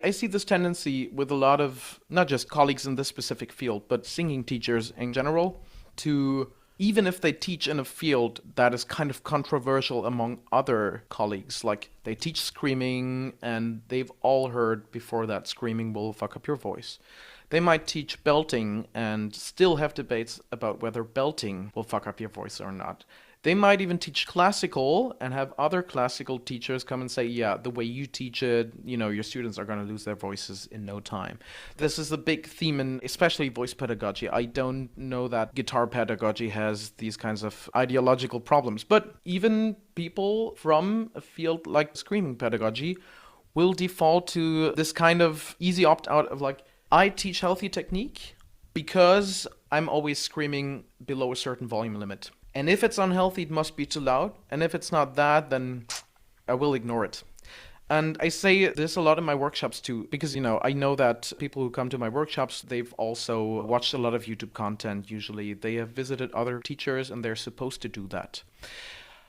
I see this tendency with a lot of not just colleagues in this specific field, but singing teachers in general, to even if they teach in a field that is kind of controversial among other colleagues, like they teach screaming and they've all heard before that screaming will fuck up your voice. They might teach belting and still have debates about whether belting will fuck up your voice or not. They might even teach classical and have other classical teachers come and say, yeah, the way you teach it, your students are going to lose their voices in no time. This is a big theme in especially voice pedagogy. I don't know that guitar pedagogy has these kinds of ideological problems, but even people from a field like screaming pedagogy will default to this kind of easy opt out of like, I teach healthy technique because I'm always screaming below a certain volume limit. And if it's unhealthy, it must be too loud. And if it's not that, then I will ignore it. And I say this a lot in my workshops too, because, I know that people who come to my workshops, they've also watched a lot of YouTube content usually. They have visited other teachers and they're supposed to do that.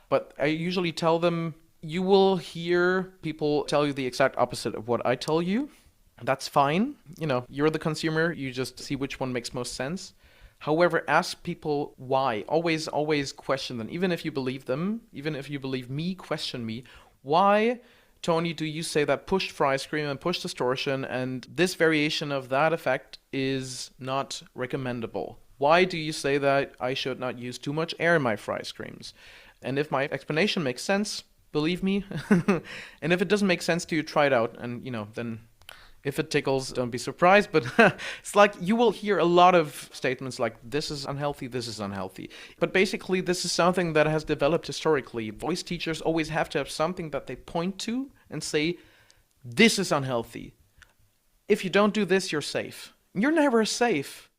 But I usually tell them, you will hear people tell you the exact opposite of what I tell you. That's fine. You're the consumer. You just see which one makes most sense. However, ask people why. Always question them. Even if you believe them, even if you believe me, question me. Why, Tony, do you say that push fry scream and push distortion and this variation of that effect is not recommendable? Why do you say that I should not use too much air in my fry screams? And if my explanation makes sense, believe me. And if it doesn't make sense to you, try it out. And, then if it tickles, don't be surprised. But it's like you will hear a lot of statements like, this is unhealthy, this is unhealthy. But basically, this is something that has developed historically. Voice teachers always have to have something that they point to and say, this is unhealthy. If you don't do this, you're safe. You're never safe.